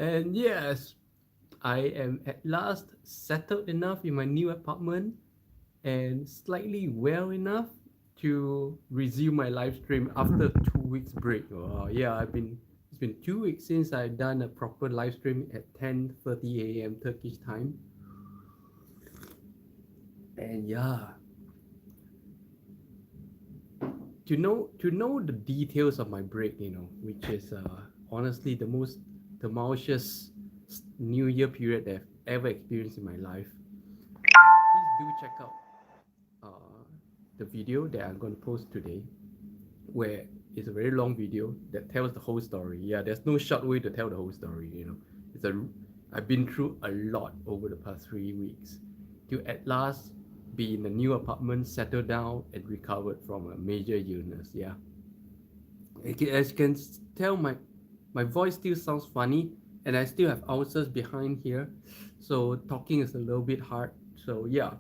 And yes, I am at last settled enough in my new apartment and slightly well enough to resume my live stream after 2 weeks break. Yeah, it's been 2 weeks since I've done a proper live stream at 10:30 a.m. Turkish time. And yeah, to know the details of my break, which is honestly the most tumultuous New Year period that I've ever experienced in my life. Please do check out uh, the video that I'm going to post today, where it's a very long video that tells the whole story. Yeah, there's no short way to tell the whole story. It's a I've been through a lot over the past 3 weeks to at last be in a new apartment, settled down, and recovered from a major illness. Yeah, as you can tell, my voice still sounds funny, and I still have ulcers behind here, so talking is a little bit hard. So yeah,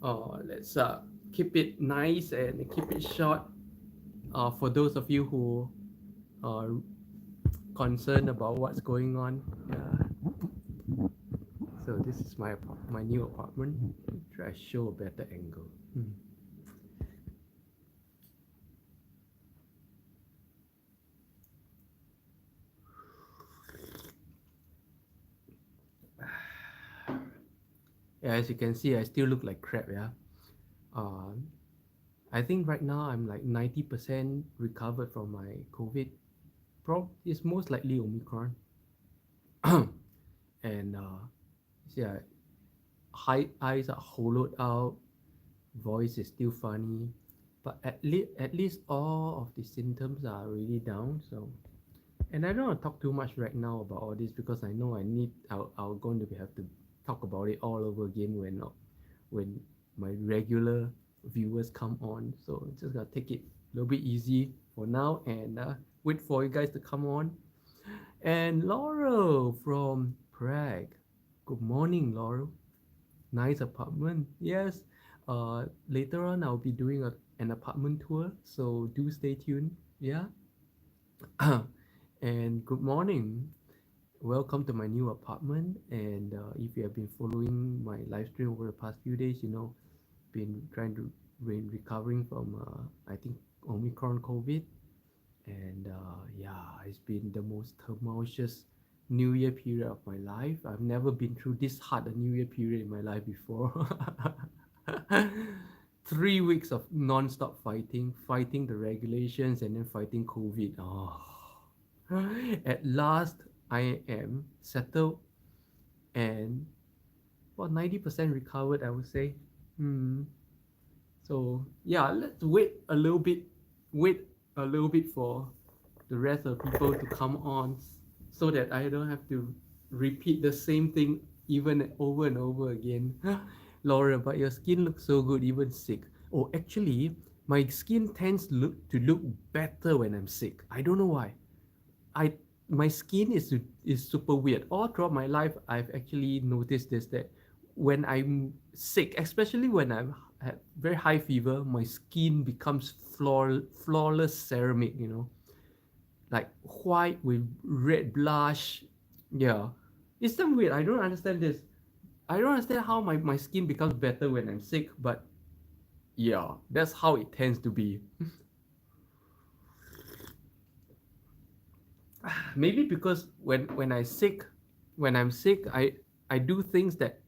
let's keep it nice and keep it short. For those of you who are concerned about what's going on, so this is my new apartment. Try to show a better angle. Yeah, as you can see, I still look like crap. Yeah. Uh, I think right now I'm like 90% recovered from my COVID. It's most likely Omicron. And yeah, eyes are hollowed out, voice is still funny, but at least all of the symptoms are really down. So, and I don't want to talk too much right now about all this because I know I'll going to have to talk about it all over again when my regular viewers come on. So just gotta take it a little bit easy for now and wait for you guys to come on. And Laurel from Prague. Good morning, Laurel. Nice apartment. Yes. Later on I'll be doing an apartment tour, so do stay tuned. Yeah. And good morning. Welcome to my new apartment. And if you have been following my live stream over the past few days, been trying to recovering from I think Omicron COVID, and yeah, it's been the most tumultuous New Year period of my life. I've never been through this hard a New Year period in my life before. 3 weeks of non-stop fighting the regulations, and then fighting COVID. Oh. At last, I am settled and about 90% recovered, I would say. So yeah, let's wait a little bit for the rest of people to come on, so that I don't have to repeat the same thing even over and over again. Laura, but your skin looks so good even sick. Oh, actually, my skin tends to look better when I'm sick. I don't know why. I My skin is super weird. All throughout my life, I've actually noticed this, that when I'm sick, especially when I'm at very high fever, my skin becomes flawless ceramic. Like white with red blush. Yeah, it's some weird. I don't understand this. I don't understand how my skin becomes better when I'm sick, but yeah, that's how it tends to be. Maybe because when I'm sick, I do things that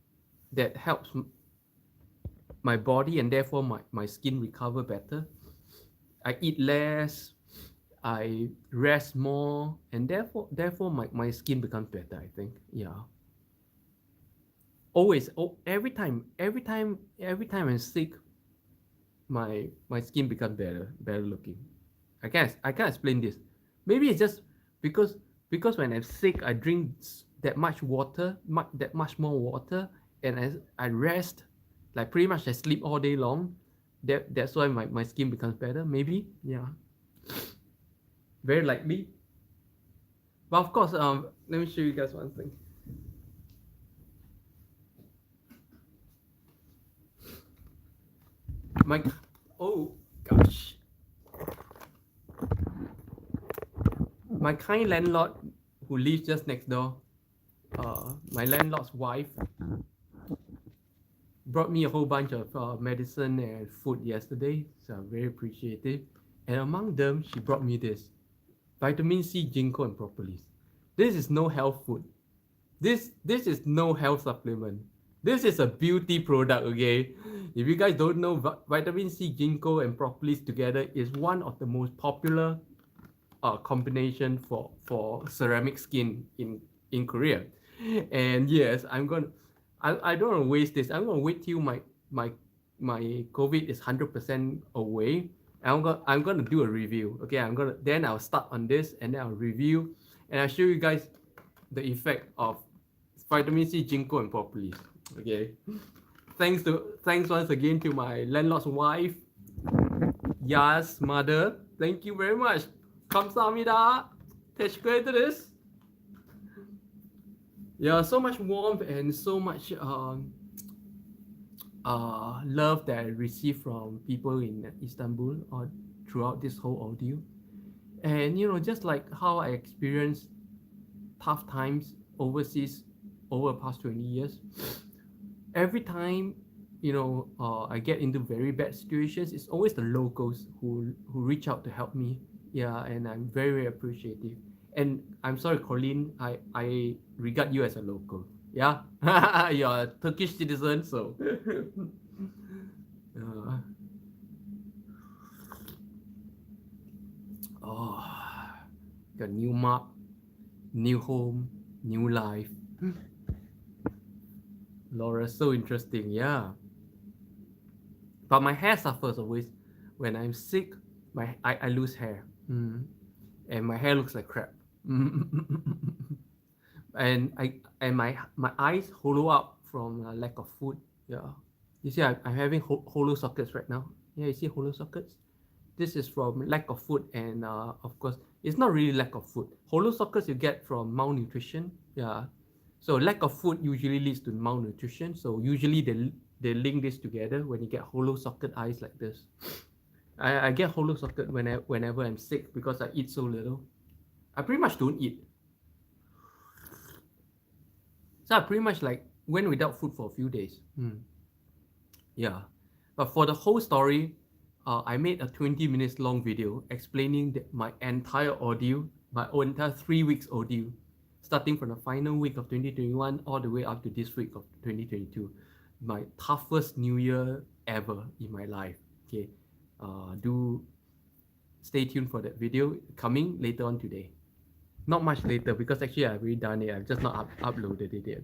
helps my body, and therefore my skin recover better. I eat less, I rest more, and therefore my skin becomes better, I think. Yeah. Always, every time I'm sick, my skin becomes better looking. I can't explain this. Maybe it's just because because when I'm sick, I drink that much water, that much more water, and as I rest, like pretty much I sleep all day long. That's why my skin becomes better. Maybe, yeah, very likely. But of course, let me show you guys one thing. My oh gosh, my kind landlord who lives just next door, my landlord's wife brought me a whole bunch of medicine and food yesterday, so I'm very appreciative. And among them, she brought me this vitamin C, ginkgo, and propolis. This is no health food. This is no health supplement. This is a beauty product, okay? If you guys don't know, vitamin C, ginkgo, and propolis together is one of the most popular combination for ceramic skin in Korea. And yes, I don't want to waste this. I'm gonna wait till my my COVID is 100% away. I'm gonna do a review. Okay, then I'll start on this and then I'll review and I'll show you guys the effect of vitamin C, ginkgo, and propolis. Okay. Thanks once again to my landlord's wife, Yas mother. Thank you very much. 감사합니다. this. Yeah, so much warmth and so much love that I received from people in Istanbul throughout this whole ordeal. And just like how I experienced tough times overseas over the past 20 years, every time I get into very bad situations, it's always the locals who reach out to help me. Yeah, and I'm very, very appreciative. And I'm sorry, Colleen, I regard you as a local. Yeah, you're a Turkish citizen, so. Oh, got new map, new home, new life. Laura, so interesting, yeah. But my hair suffers always. When I'm sick, I lose hair. And my hair looks like crap. and my eyes hollow up from lack of food. Yeah. You see, I'm having hollow sockets right now. Yeah, you see hollow sockets? This is from lack of food, and of course, it's not really lack of food. Hollow sockets you get from malnutrition. Yeah. So lack of food usually leads to malnutrition. So usually they link this together when you get hollow socket eyes like this. I get hollow socket whenever I'm sick because I eat so little. I pretty much don't eat. So I pretty much like went without food for a few days. Yeah. But for the whole story, I made a 20 minutes long video explaining my entire ordeal, my entire 3 weeks ordeal, starting from the final week of 2021 all the way up to this week of 2022. My toughest new year ever in my life. Okay. Do stay tuned for that video coming later on today. Not much later because actually I've already done it. I've just not uploaded it yet.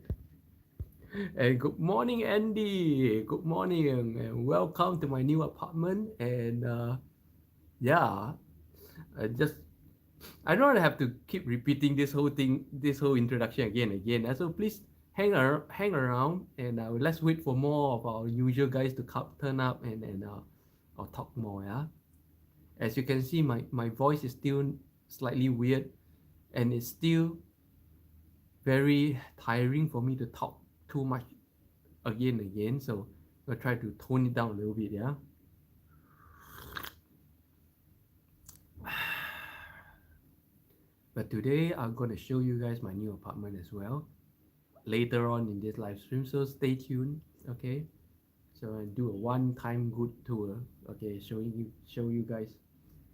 And good morning, Andy. Good morning and welcome to my new apartment. And yeah, I don't want to have to keep repeating this whole thing, this whole introduction again and again. So please hang around, and let's wait for more of our usual guys to turn up and I'll talk more. Yeah, as you can see, my voice is still slightly weird, and it's still very tiring for me to talk too much again and again. So I'll try to tone it down a little bit. Yeah. But today I'm gonna show you guys my new apartment as well later on in this live stream. So stay tuned. Okay. So I do a one-time good tour. Okay, show you guys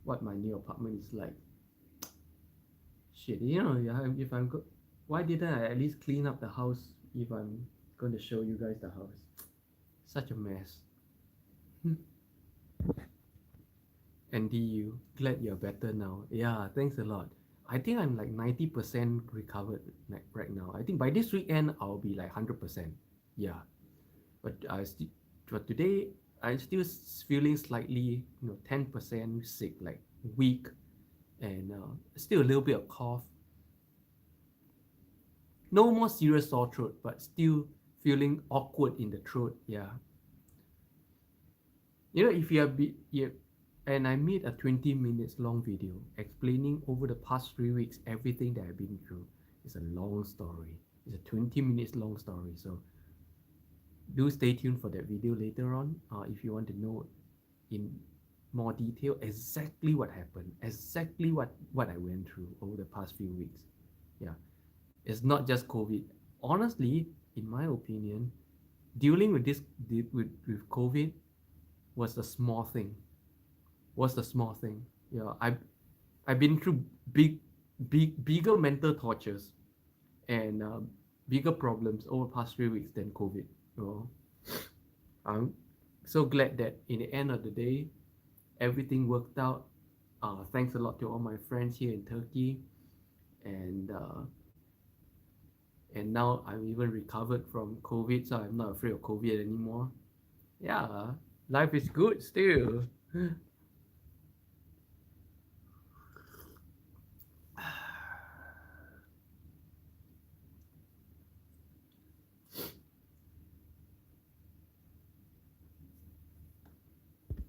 what my new apartment is like. Shit, if why didn't I at least clean up the house if I'm going to show you guys the house? Such a mess. Andy, you glad you're better now? Yeah, thanks a lot. I think I'm like 90% recovered right now. I think by this weekend I'll be like 100%. Yeah, but today I'm still feeling slightly 10% sick, like weak, and still a little bit of cough. No more serious sore throat, but still feeling awkward in the throat. Yeah. If you have and I made a 20 minutes long video explaining over the past 3 weeks everything that I've been through. It's a long story. It's a 20 minutes long story. So do stay tuned for that video later on if you want to know in more detail exactly what happened, exactly what I went through over the past few weeks. Yeah, it's not just COVID. Honestly, in my opinion, dealing with this with COVID was a small thing. Was a small thing. Yeah, I've been through bigger mental tortures and bigger problems over the past 3 weeks than COVID. You know, I'm so glad that in the end of the day, everything worked out. Thanks a lot to all my friends here in Turkey, and now I'm even recovered from COVID, so I'm not afraid of COVID anymore. Yeah, life is good still.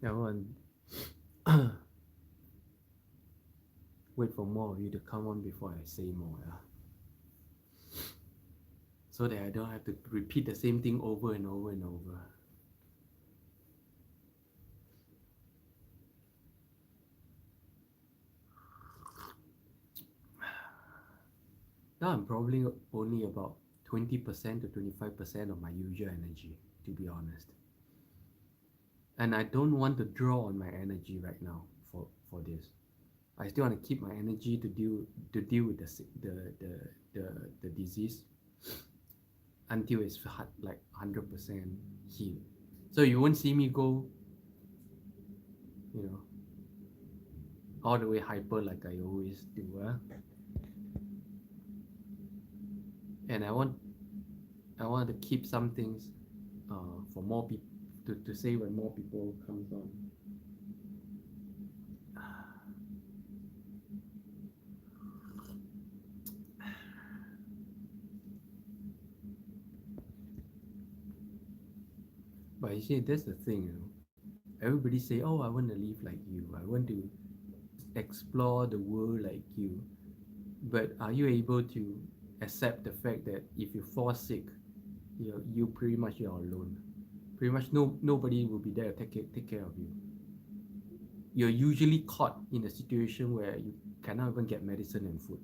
I want wait for more of you to come on before I say more, yeah? So that I don't have to repeat the same thing over and over and over. Now I'm probably only about 20% to 25% of my usual energy, to be honest. And I don't want to draw on my energy right now for this. I still want to keep my energy to deal with the disease until it's like 100% healed. So you won't see me go, you know, all the way hyper like I always do. And I want to keep some things for more people to say when more people comes on. But you see, that's the thing, you know. Everybody say, "Oh, I want to live like you. I want to explore the world like you." But are you able to accept the fact that if you fall sick, you pretty much you're alone. Pretty much nobody will be there to take care of you. You're usually caught in a situation where you cannot even get medicine and food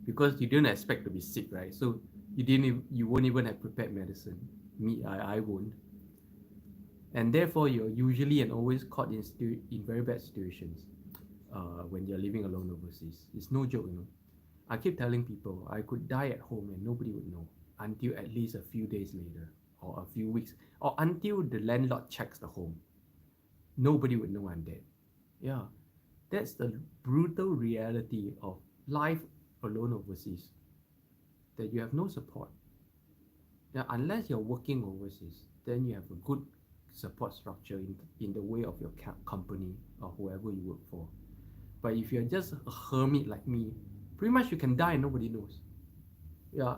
because you didn't expect to be sick, right? So you won't even have prepared medicine. I won't, and therefore you're usually and always caught in very bad situations when you're living alone overseas. It's no joke, you know. I keep telling people I could die at home and nobody would know until at least a few days later or a few weeks or until the landlord checks the home. Nobody would know I'm dead. Yeah, that's the brutal reality of life alone overseas. That you have no support. Now, unless you're working overseas, then you have a good support structure in the way of your company or whoever you work for. But if you're just a hermit like me, pretty much you can die and nobody knows. Yeah,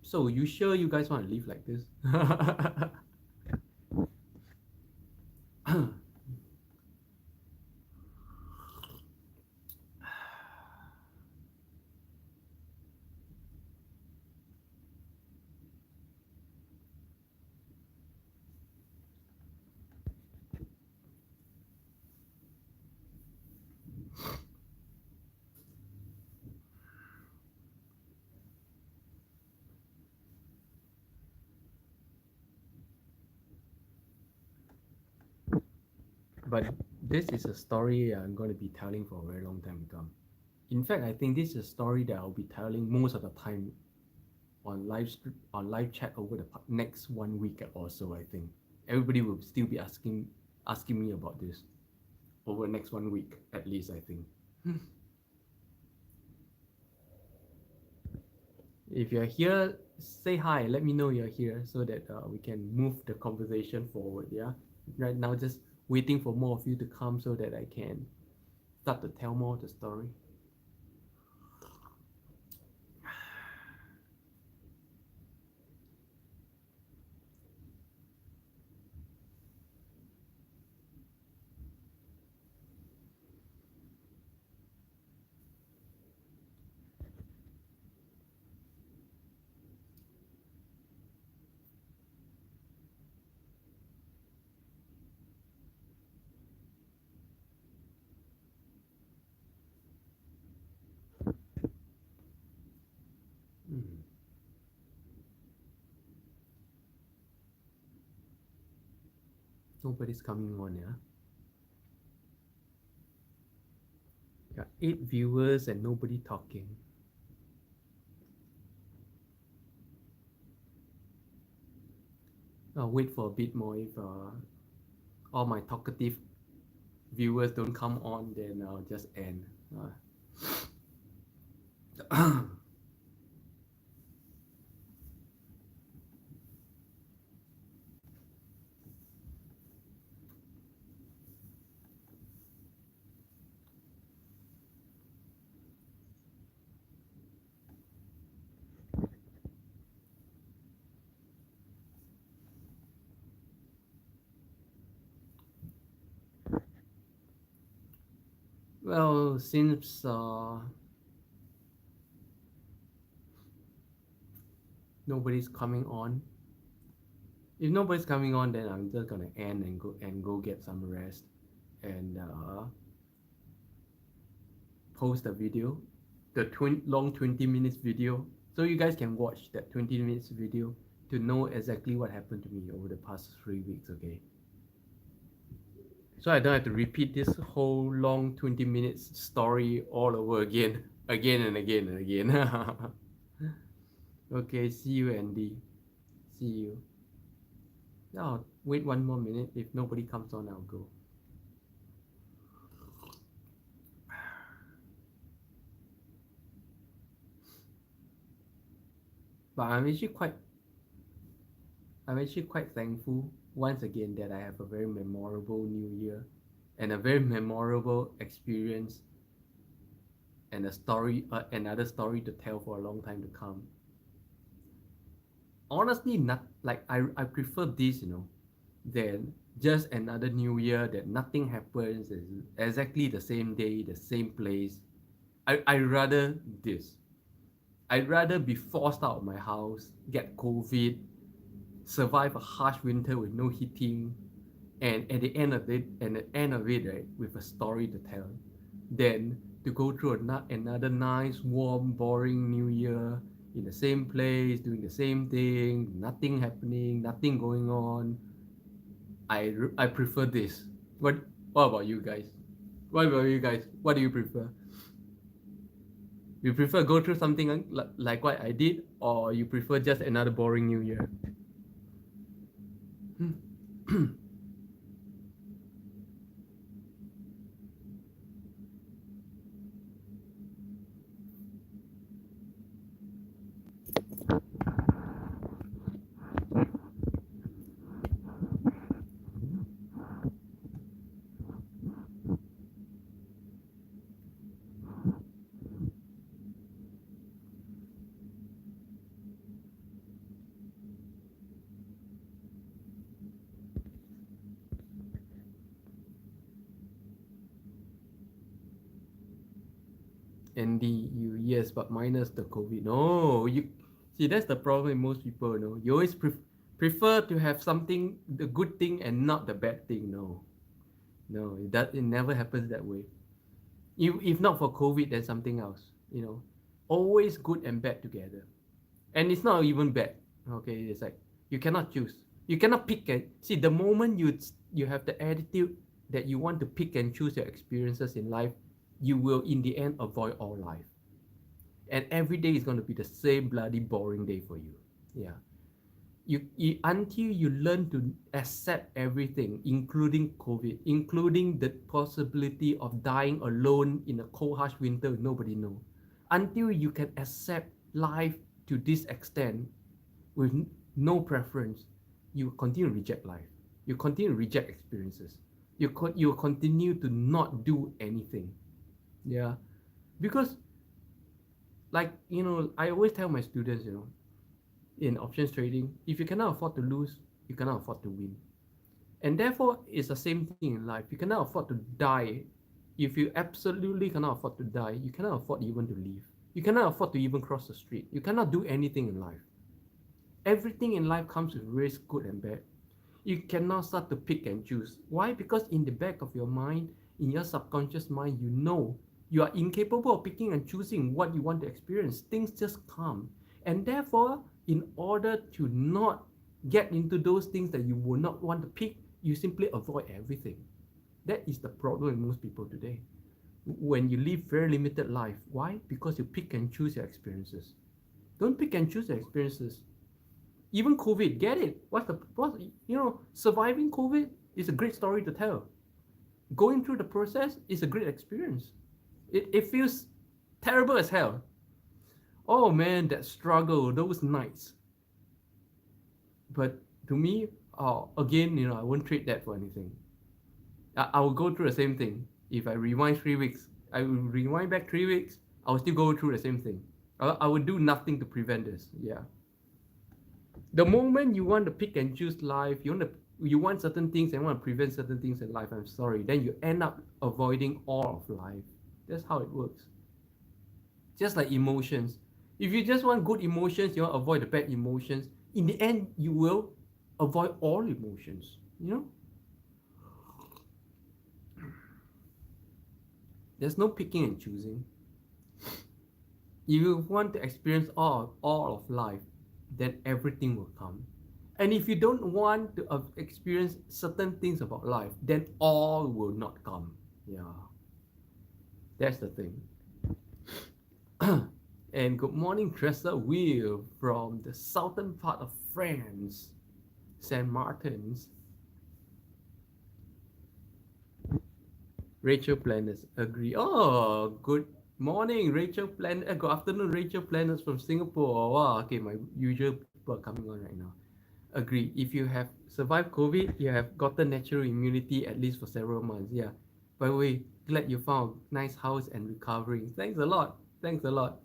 so you sure you guys want to live like this? But this is a story I'm going to be telling for a very long time to come. In fact, I think this is a story that I'll be telling most of the time on live chat over the next 1 week or so. I think everybody will still be asking me about this over the next 1 week at least. I think. If you're here, say hi. Let me know you're here so that we can move the conversation forward. Yeah. Right now, just waiting for more of you to come so that I can start to tell more of the story. Hmm. Nobody's coming on, yeah. Yeah, 8 viewers and nobody talking. I'll wait for a bit more. If all my talkative viewers don't come on, then I'll just end. Well, since nobody's coming on, if nobody's coming on, then I'm just gonna end and go get some rest and post a video, the long 20 minutes video, so you guys can watch that 20 minutes video to know exactly what happened to me over the past 3 weeks. Okay, so I don't have to repeat this whole long 20 minutes story all over again, again and again and again. Okay, see you, Andy. See you. Now, wait 1 more minute. If nobody comes on, I'll go. But I'm actually quite thankful once again that I have a very memorable New Year and a very memorable experience and a story, another story to tell for a long time to come. Honestly, not like I prefer this, than just another New Year that nothing happens. It's exactly the same day, the same place. I rather this. I'd rather be forced out of my house, get COVID, survive a harsh winter with no heating, and at the end of it, right, with a story to tell, than to go through another nice, warm, boring New Year in the same place, doing the same thing, nothing happening, nothing going on. I prefer this. What about you guys? What about you guys? What do you prefer? You prefer go through something like what I did, or you prefer just another boring New Year? Andy, you yes, but minus the COVID. No, you see that's the problem with most people. No, you always prefer to have something the good thing and not the bad thing. No, no, it never happens that way. If not for COVID, then something else. Always good and bad together, and it's not even bad. Okay, it's like you cannot choose. You cannot pick and see the moment you have the attitude that you want to pick and choose your experiences in life, you will in the end avoid all life, and every day is going to be the same bloody boring day for you. Yeah, until you learn to accept everything, including COVID, including the possibility of dying alone in a cold harsh winter with nobody know, until you can accept life to this extent with no preference, you continue to reject life, you continue to reject experiences, you continue to not do anything. Yeah, because I always tell my students, in options trading, if you cannot afford to lose, you cannot afford to win. And therefore, it's the same thing in life. You cannot afford to die. If you absolutely cannot afford to die, you cannot afford even to live. You cannot afford to even cross the street. You cannot do anything in life. Everything in life comes with risk, good and bad. You cannot start to pick and choose. Why? Because in the back of your mind, in your subconscious mind, you know you are incapable of picking and choosing what you want to experience. Things just come. And therefore, in order to not get into those things that you would not want to pick, you simply avoid everything. That is the problem with most people today. When you live very limited life, why? Because you pick and choose your experiences. Don't pick and choose your experiences. Even COVID, get it? Surviving COVID is a great story to tell. Going through the process is a great experience. It feels terrible as hell. Oh man, that struggle, those nights. But to me, again, I won't trade that for anything. I will go through the same thing. If I rewind 3 weeks, I will rewind back 3 weeks, I will still go through the same thing. I would do nothing to prevent this. Yeah. The moment you want to pick and choose life, you want certain things and want to prevent certain things in life, I'm sorry, then you end up avoiding all of life. That's how it works. Just like emotions. If you just want good emotions, you want to avoid the bad emotions, in the end, you will avoid all emotions. There's no picking and choosing. If you want to experience all of life, then everything will come. And if you don't want to experience certain things about life, then all will not come. Yeah. That's the thing. And good morning, Tressa Will from the southern part of France, Saint Martin's. Rachel Planners agree. Oh, good morning, Rachel Planners. Good afternoon, Rachel Planners from Singapore. Wow, okay, my usual people are coming on right now. Agree. If you have survived COVID, you have gotten natural immunity at least for several months. Yeah. By the way, glad you found a nice house and recovering. Thanks a lot. Thanks a lot.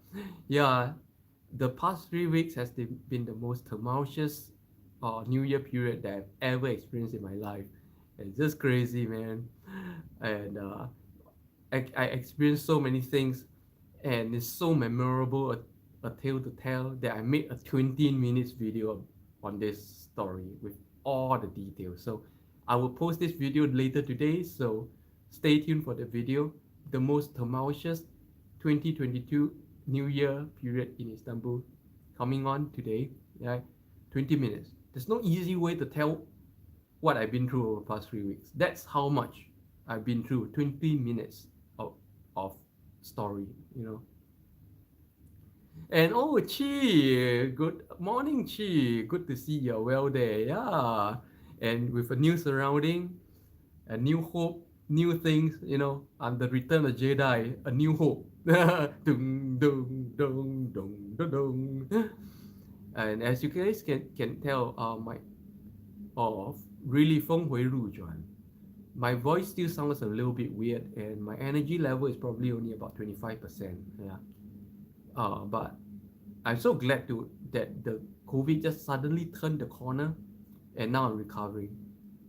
Yeah, the past 3 weeks has been the most tumultuous New Year period that I've ever experienced in my life. It's just crazy, man. And I experienced so many things, and it's so memorable a tale to tell that I made a 20 minutes video on this story with all the details. So I will post this video later today, so stay tuned for the video. The most tumultuous 2022 New Year period in Istanbul coming on today. Yeah, 20 minutes. There's no easy way to tell what I've been through over the past 3 weeks. That's how much I've been through. 20 minutes of story. And oh, Chi, good morning, Chi. Good to see you're well there. Yeah. And with a new surrounding, a new hope, new things, I'm the return of Jedi, a new hope. Dung, dung, dung, dung, dung, dung. And as you guys can tell, my really 峰回路转. My voice still sounds a little bit weird, and my energy level is probably only about 25%. Yeah. But I'm so glad that the COVID just suddenly turned the corner, and now I'm recovering.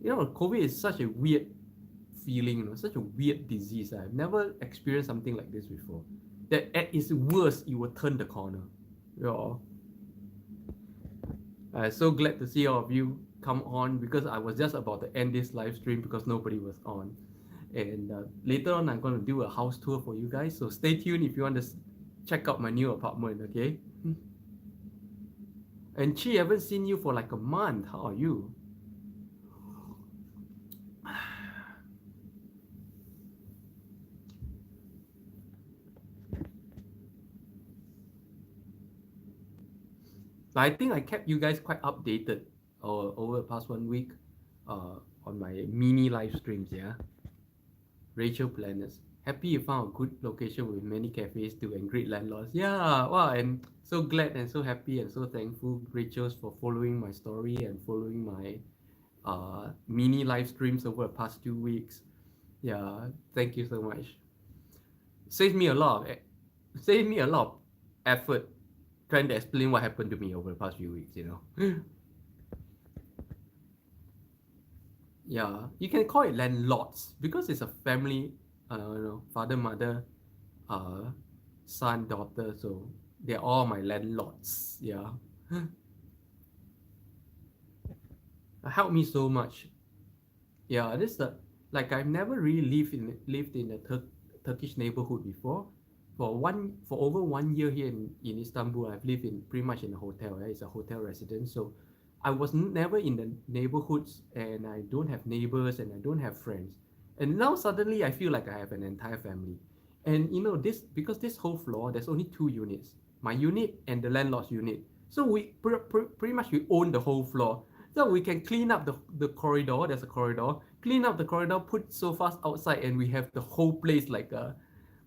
COVID is such a weird feeling, such a weird disease. I've never experienced something like this before. That at its worst, it will turn the corner. Yeah. I'm so glad to see all of you come on, because I was just about to end this live stream because nobody was on. And later on, I'm going to do a house tour for you guys. So stay tuned if you want to check out my new apartment, okay? And Chi, I haven't seen you for like a month. How are you? I think I kept you guys quite updated over the past 1 week on my mini live streams, yeah? Rachel Planners. Happy you found a good location with many cafes too and great landlords. Yeah, wow, and so glad and so happy and so thankful, Rachel's, for following my story and following my mini live streams over the past 2 weeks. Yeah, thank you so much. Saved me a lot of effort trying to explain what happened to me over the past few weeks, Yeah, you can call it landlords because it's a family, father, mother, son, daughter, so they're all my landlords. Yeah. Helped me so much. Yeah, this like I've never really lived in a Turkish neighborhood before, for over 1 year here in Istanbul. I've lived in pretty much in a hotel. Right? It's a hotel residence, so I was never in the neighborhoods, and I don't have neighbors, and I don't have friends. And now suddenly I feel like I have an entire family. And this, because this whole floor there's only two units, my unit and the landlord's unit. So we pretty much we own the whole floor. So we can clean up the corridor. There's a corridor. Clean up the corridor, put sofas outside, and we have the whole place like a.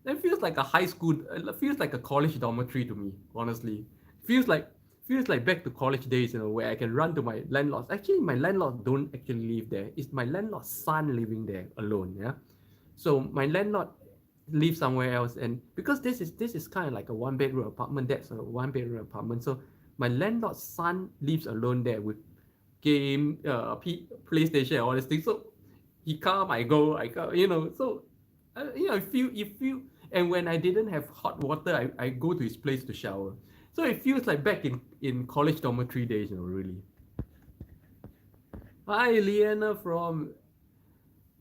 It feels like a high school. It feels like a college dormitory to me. Honestly, feels like feels like back to college days. Where I can run to my landlords. Actually, my landlords don't actually live there. It's my landlord's son living there alone. Yeah, so my landlord lives somewhere else, and because this is kind of like a one bedroom apartment. That's a one bedroom apartment. So my landlord's son lives alone there with game, PlayStation, and all these things. So he come, I go, I come. So you feel, and when I didn't have hot water, I go to his place to shower. So it feels like back in college dormitory days, really. Hi, Liana from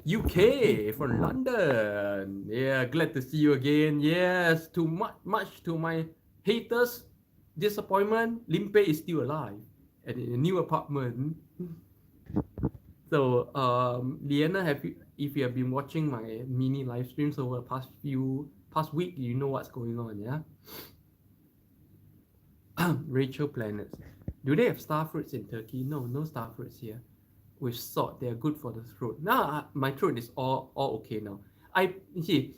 UK, from London. Yeah, glad to see you again. Yes, too much to my haters' disappointment. Limpeh is still alive and in a new apartment. So, Liana, if you have been watching my mini live streams over the past week, you know what's going on, yeah? Rachel Planets. Do they have star fruits in Turkey? No, no star fruits here. With salt, they are good for the throat. Now, my throat is all okay now. You see,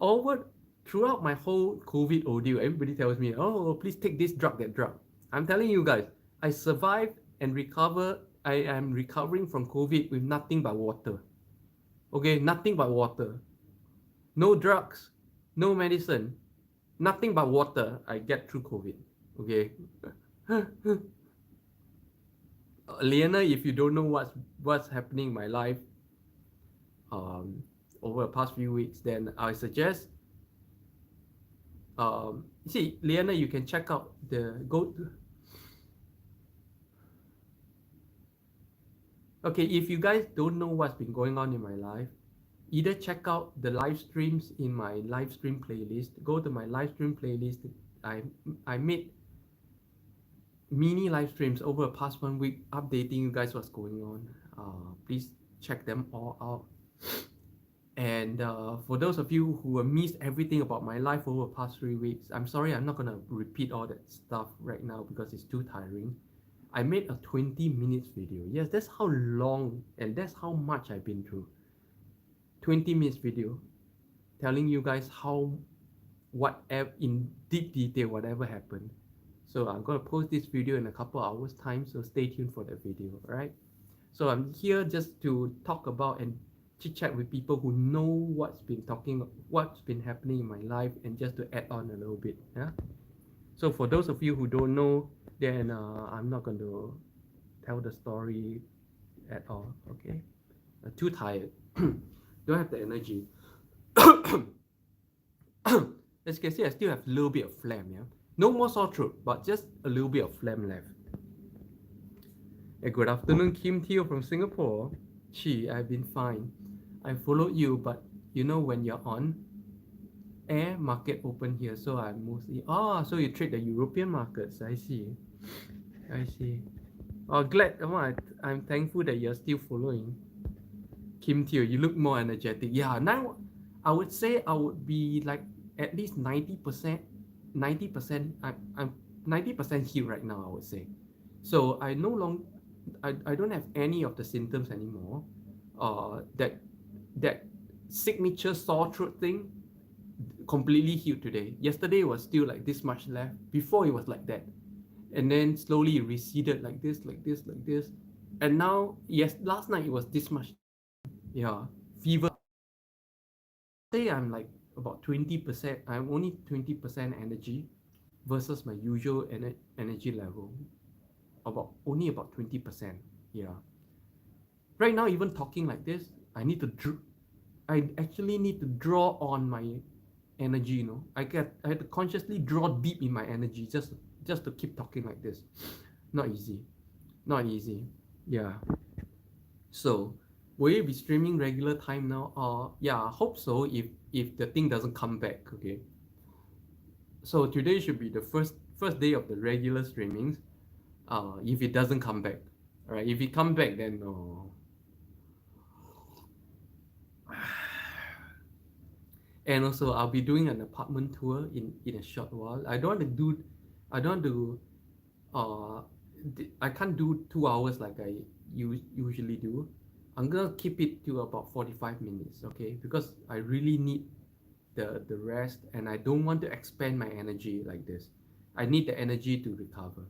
over throughout my whole COVID ordeal, everybody tells me, "Oh, please take this drug, that drug." I'm telling you guys, I survived and recover. I am recovering from COVID with nothing but water. Okay, nothing but water. No drugs, no medicine, nothing but water. I get through COVID. Okay. Liana, if you don't know what's happening in my life um, over the past few weeks, then I suggest see, Liana, you can check out the go. Okay, if you guys don't know what's been going on in my life, either check out the live streams in my live stream playlist. Go to my live stream playlist. I I made mini live streams over the past 1 week, updating you guys what's going on. Please check them all out. And for those of you who have missed everything about my life over the past 3 weeks, I'm sorry, I'm not gonna repeat all that stuff right now because it's too tiring. I made a 20 minutes video. Yes, that's how long and that's how much I've been through. 20 minutes video telling you guys how whatever in deep detail whatever happened. So I'm gonna post this video in a couple hours time, so stay tuned for that video, alright? So I'm here just to talk about and chit chat with people who know what's been happening in my life, and just to add on a little bit. Yeah. So for those of you who don't know, then I'm not going to tell the story at all. Okay. I'm too tired. Don't have the energy. As you can see, I still have a little bit of phlegm. Yeah. No more sore throat, but just a little bit of phlegm left. Hey, good afternoon, Kim Teo from Singapore. I've been fine. I followed you, but when you're on air, market open here, so I'm mostly so you trade the European markets. I see. Oh, glad. I'm thankful that you're still following. Kim Teo, you look more energetic. Yeah, now I would say I would be like at least 90%. 90%. I'm 90% healed right now, I would say. So I no longer I don't have any of the symptoms anymore. That signature sore throat thing completely healed today. Yesterday was still like this much left. Before it was like that, and then slowly it receded like this, and now last night it was this much. Yeah, fever. Say I'm like about 20%. I'm only 20% energy versus my usual energy level. Only about 20%. Yeah. Right now, even talking like this, I actually need to draw on my energy. I had to consciously draw deep in my energy just to keep talking like this. Not easy. Not easy. Yeah. So, will you be streaming regular time now? Yeah, I hope so. If the thing doesn't come back, okay. So today should be the first day of the regular streamings. If it doesn't come back, all right. If it come back, then and also I'll be doing an apartment tour in a short while. I don't want to uh I can't do 2 hours like I usually do. I'm gonna keep it to about 45 minutes, okay? Because I really need the rest, and I don't want to expend my energy like this. I need the energy to recover.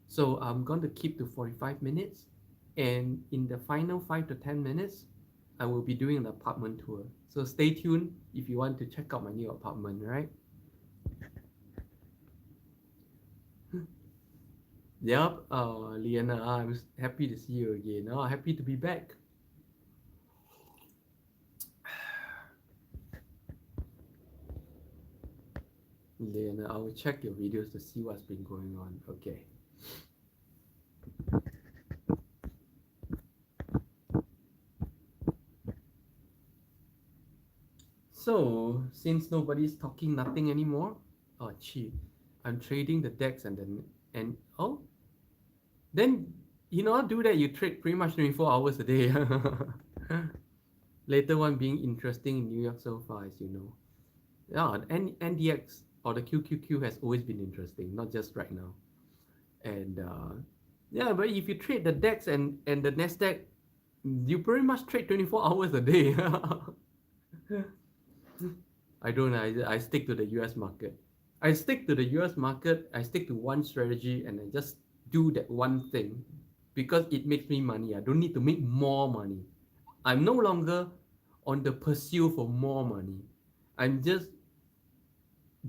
So I'm going to keep to 45 minutes, and in the final 5 to 10 minutes, I will be doing an apartment tour. So stay tuned if you want to check out my new apartment, right? Yep, Liana, I'm happy to see you again. Oh, happy to be back. Liana, I will check your videos to see what's been going on. Okay. So, since nobody's talking nothing anymore, oh, gee, I'm trading the decks and oh, then you know, do that. You trade pretty much 24 hours a day. Later one being interesting in New York so far, as you know. Yeah, NDX or the QQQ has always been interesting, not just right now. And yeah, but if you trade the DEX and the Nasdaq, you pretty much trade 24 hours a day. I don't know. I stick to the US market. I stick to the US market. I stick to one strategy and I just do that one thing because it makes me money. I don't need to make more money. I'm no longer on the pursuit for more money. I'm just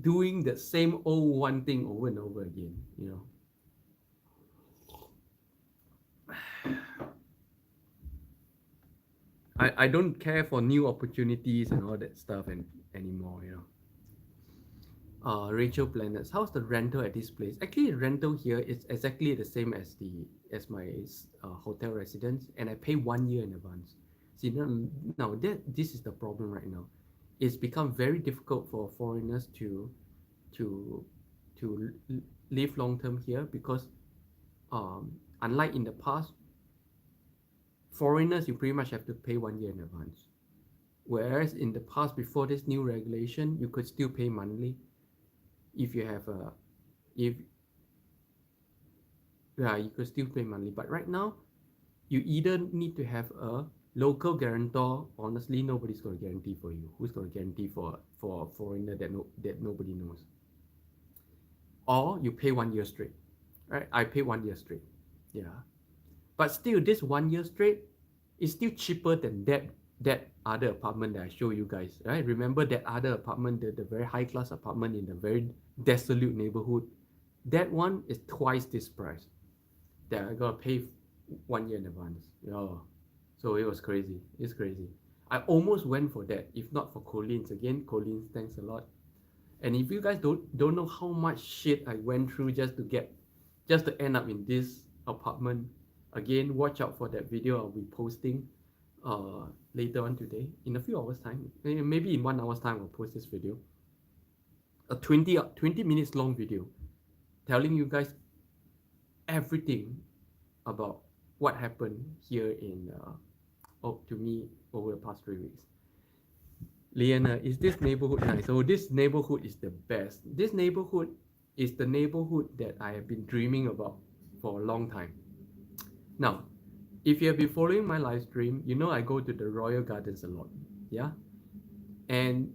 doing the same old one thing over and over again, you know. I don't care for new opportunities and all that stuff anymore, you know. Rachel Planets, how's the rental at this place? Actually, the rental here is exactly the same as my hotel residence, and I pay 1 year in advance. See, now this is the problem right now. It's become very difficult for foreigners to to live long term here because unlike in the past, foreigners you pretty much have to pay 1 year in advance. Whereas in the past, before this new regulation, you could still pay monthly if you have a if yeah, you could still pay monthly. But right now, you either need to have a local guarantor. Honestly, nobody's going to guarantee for you. Who's going to guarantee for a foreigner that nobody knows? Or you pay 1 year straight, right? I pay 1 year straight, yeah. But still, this 1 year straight is still cheaper than that other apartment that I show you guys, right? Remember that other apartment, the very high class apartment in the very desolate neighborhood? That one is twice this price that I gotta pay 1 year in advance. Yeah. So it was crazy. It's crazy. I almost went for that, if not for Collins. Again, Collins, thanks a lot. And if you guys don't know how much shit I went through just to end up in this apartment, again, watch out for that video I'll be posting later on today in a few hours time. Maybe in 1 hour's time I'll post this video. A 20 minutes long video telling you guys everything about what happened here to me over the past 3 weeks. Liana, is this neighborhood nice? Oh, this neighborhood is the best. This neighborhood is the neighborhood that I have been dreaming about for a long time. Now, if you have been following my live stream, you know I go to the Royal Gardens a lot. Yeah? And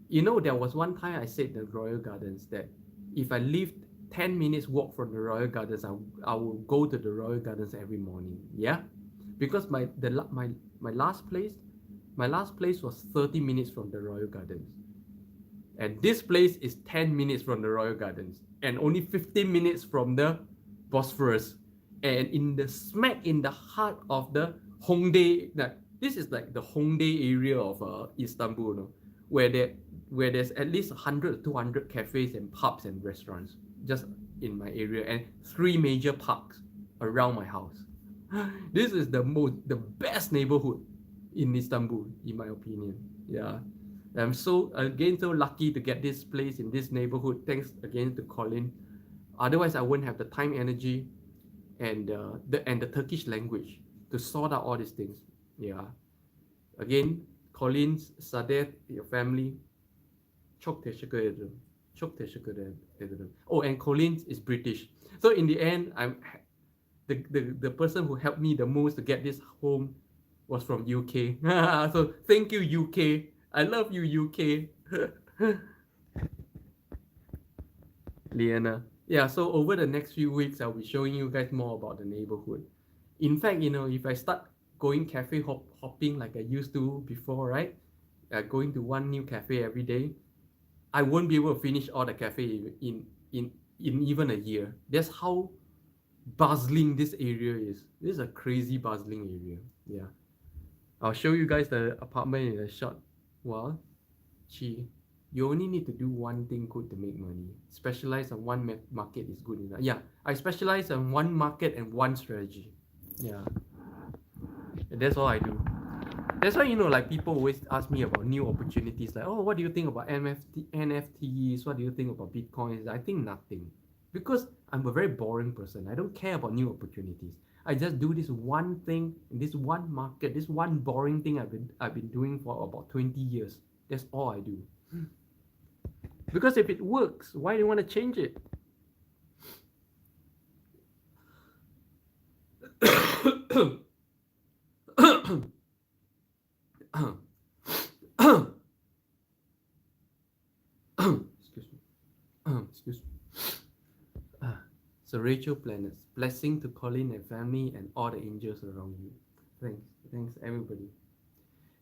you know, there was one time I said the Royal Gardens that if I lived 10 minutes walk from the Royal Gardens, I will go to the Royal Gardens every morning. Yeah? Because my last place was 30 minutes from the Royal Gardens. And this place is 10 minutes from the Royal Gardens and only 15 minutes from the Bosphorus. And in the smack in the heart of the Hongdae, this is like the Hongdae area of Istanbul, no? where there's at least 100 to 200 cafes and pubs and restaurants just in my area, and 3 major parks around my house. This is the best neighborhood in Istanbul, in my opinion. Yeah. I'm so lucky to get this place in this neighborhood. Thanks again to Colin. Otherwise, I wouldn't have the time, energy, and the Turkish language to sort out all these things. Yeah. Again, Collins, Sadet, your family. Çok teşekkür ederim. Çok teşekkür ederim. Oh, and Collins is British. So in the end, the person who helped me the most to get this home was from UK. So thank you, UK. I love you, UK. Liana. Yeah, so over the next few weeks, I'll be showing you guys more about the neighborhood. In fact, if I start going cafe hopping like I used to before, right? Going to one new cafe every day, I won't be able to finish all the cafe in even a year. That's how bustling this area is. This is a crazy bustling area. Yeah. I'll show you guys the apartment in a short while. You only need to do one thing good to make money. Specialize on one market is good enough. Yeah, I specialize on one market and one strategy. Yeah, and that's all I do. That's why like people always ask me about new opportunities. Like, oh, what do you think about NFTs? What do you think about Bitcoins? I think nothing, because I'm a very boring person. I don't care about new opportunities. I just do this one thing in this one market, this one boring thing I've been doing for about 20 years. That's all I do. Because if it works, why do you want to change it? Excuse me. Excuse me. So Rachel Planets, blessing to Colin and family and all the angels around you. Thanks everybody.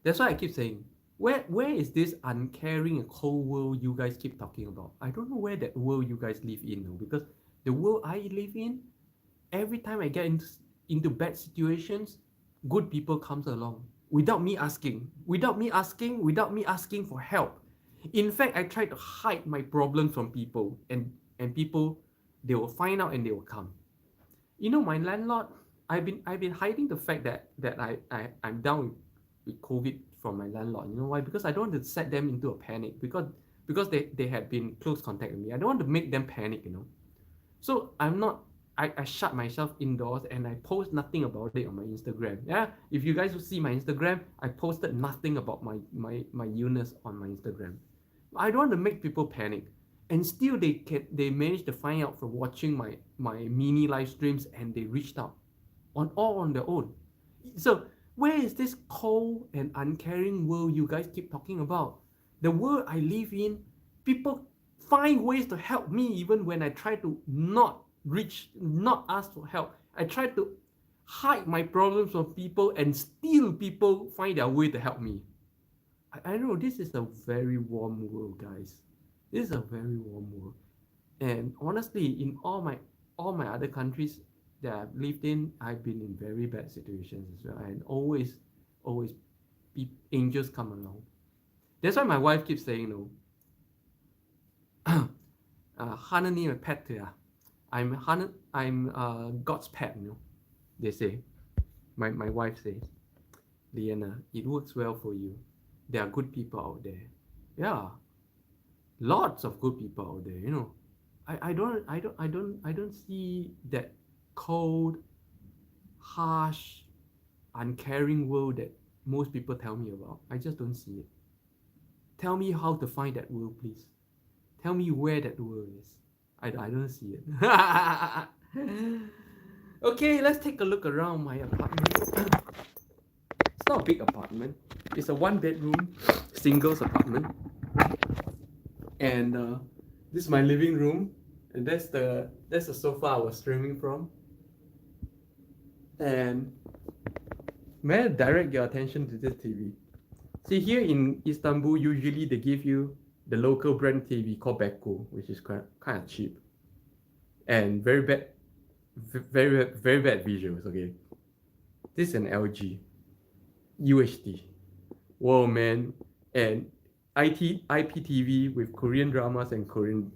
That's why I keep saying, where is this uncaring and cold world you guys keep talking about? I don't know where that world you guys live in now, because the world I live in, every time I get into bad situations, good people comes along without me asking for help. In fact, I try to hide my problems from people, and people, they will find out and they will come. My landlord, I've been hiding the fact that I'm down with COVID from my landlord. You know why? Because I don't want to set them into a panic, because they had been close contact with me. I don't want to make them panic. So I shut myself indoors and I post nothing about it on my Instagram. Yeah, if you guys will see my Instagram, I posted nothing about my illness on my Instagram. I don't want to make people panic, and still they managed to find out from watching my mini live streams, and they reached out on their own. So where is this cold and uncaring world you guys keep talking about? The world I live in, people find ways to help me even when I try to not ask for help. I try to hide my problems from people, and still people find their way to help me. I know this is a very warm world, guys. This is a very warm world. And honestly, in all my other countries that I've lived in, I've been in very bad situations as well. And always angels come along. That's why my wife keeps saying, 하느님의 pet야. I'm God's pet, they say. My wife says, Liana, it works well for you. There are good people out there. Yeah. Lots of good people out there, I don't see that cold, harsh, uncaring world that most people tell me about. I just don't see it. Tell me how to find that world, please. Tell me where that world is. I don't see it. Okay, let's take a look around my apartment. It's not a big apartment. It's a 1-bedroom singles apartment. And this is my living room. And that's the sofa I was streaming from. And may I direct your attention to this TV? See, here in Istanbul, usually they give you the local brand TV called Beko, which is kind of cheap. And very bad visuals, okay? This is an LG UHD. Whoa, man. And IPTV with Korean dramas and Korean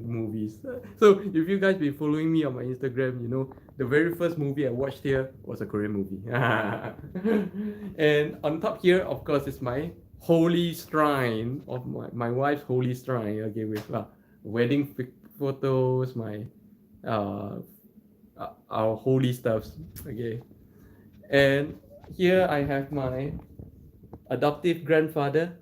movies. So if you guys been following me on my Instagram, the very first movie I watched here was a Korean movie. And on top here, of course, is my holy shrine of my wife's holy shrine. Okay, with wedding photos, my uh, our holy stuffs. Okay, and here I have my adoptive grandfather,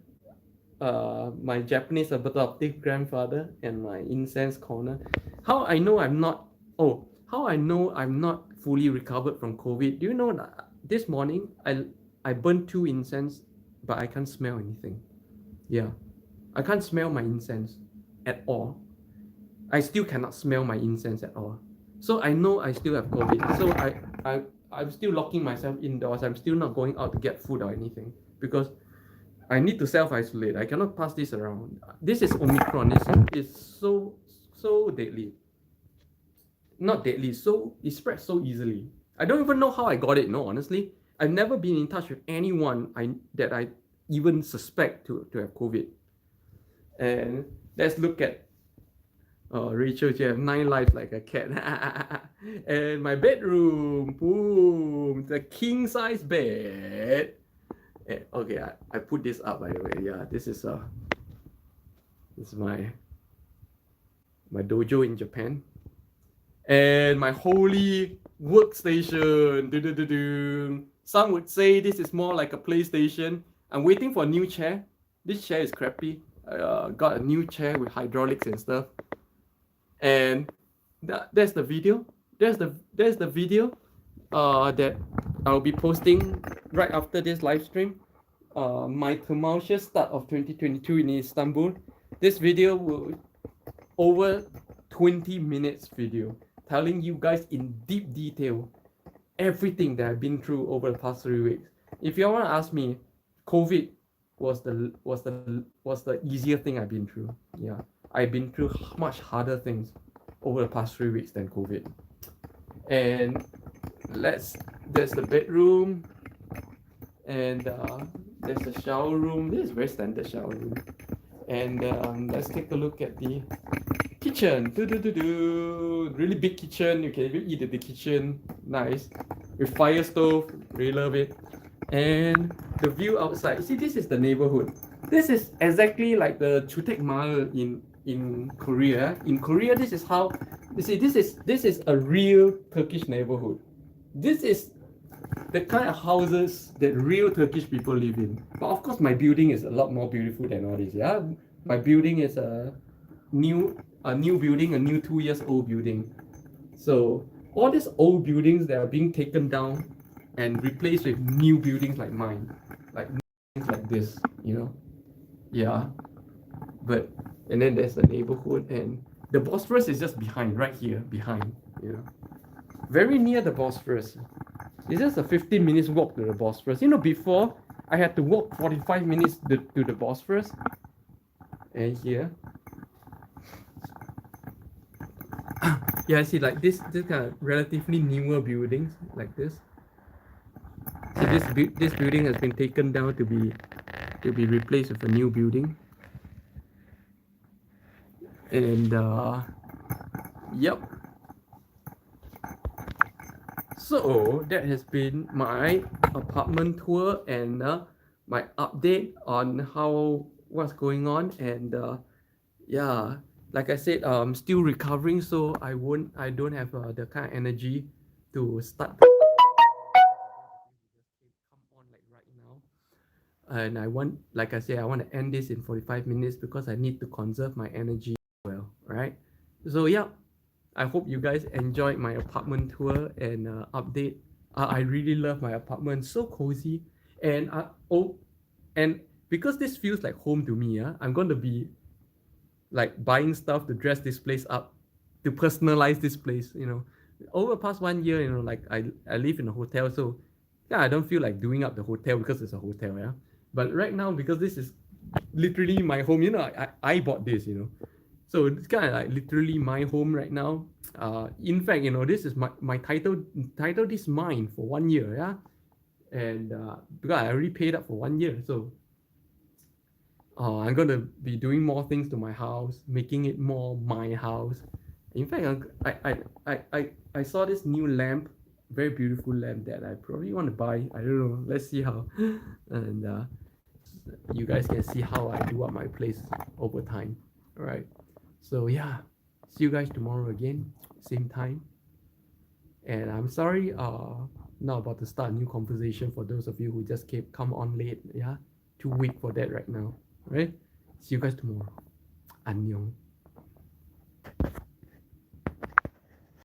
my Japanese adoptive grandfather, and my incense corner. How I know I'm not? Oh, how I know I'm not fully recovered from COVID? Do you know that this morning I burned 2 incense, but I can't smell anything. Yeah, I can't smell my incense at all. I still cannot smell my incense at all. So I know I still have COVID. So I'm still locking myself indoors. I'm still not going out to get food or anything because I need to self-isolate. I cannot pass this around. This is Omicron. It's so deadly. Not deadly, so it spreads so easily. I don't even know how I got it, no, honestly. I've never been in touch with anyone that I even suspect to have COVID. And let's look at Rachel, you have 9 lives like a cat. And my bedroom, boom, the king size bed. Okay, I put this up by the way. Yeah, this is my dojo in Japan, and my holy workstation. Some would say this is more like a PlayStation. I'm waiting for a new chair. This chair is crappy. I got a new chair with hydraulics and stuff. And there's the video. There's the video that I'll be posting right after this live stream. My tumultuous start of 2022 in Istanbul. This video will over 20 minutes video telling you guys in deep detail everything that I've been through over the past 3 weeks. If you want to ask me, COVID was the easier thing I've been through. Yeah, I've been through much harder things over the past 3 weeks than COVID. And there's the bedroom, and there's the shower room. This is very standard shower room. And let's take a look at the kitchen. Really big kitchen. You can even eat at the kitchen. Nice. With fire stove. Really love it. And the view outside. See, this is the neighborhood. This is exactly like the Chutek Mall in Korea. In Korea, this is how. You see, this is a real Turkish neighborhood. This is the kind of houses that real Turkish people live in. But of course, my building is a lot more beautiful than all this. Yeah, my building is a new building, a new 2 years old building. So all these old buildings that are being taken down and replaced with new buildings like mine, like things like this, you know. Yeah, but and then there's the neighborhood, and the Bosphorus is just behind, right here, behind, you know, very near the Bosphorus. It's just a 15 minutes walk to the Bosphorus. You know, before I had to walk 45 minutes to the Bosphorus. And here, yeah, I see like this kind of relatively newer buildings like this. So this building has been taken down to be replaced with a new building. And yep. So that has been my apartment tour and my update on what's going on. And yeah, like I said, I'm still recovering, so I don't have the kind of energy to start come on like right now. And like I said, I want to end this in 45 minutes because I need to conserve my energy well, right? So yeah, I hope you guys enjoyed my apartment tour and update. I really love my apartment, so cozy, and and because this feels like home to me, I'm going to be like buying stuff to dress this place up, to personalize this place. You know, over the past 1 year, you know, like I live in a hotel, so yeah, I don't feel like doing up the hotel because it's a hotel, yeah. But right now, because this is literally my home, you know, I bought this, you know. So it's kind of like literally my home right now. In fact, you know, this is my title is mine for 1 year, yeah. And because I already paid up for 1 year, so I'm gonna be doing more things to my house, making it more my house. In fact, I saw this new lamp, very beautiful lamp that I probably want to buy. I don't know. Let's see how. And you guys can see how I do up my place over time. All right. So yeah, see you guys tomorrow again, same time. And I'm sorry, not about to start a new conversation for those of you who just came come on late. Yeah, too weak for that right now. All right. See you guys tomorrow. 안녕.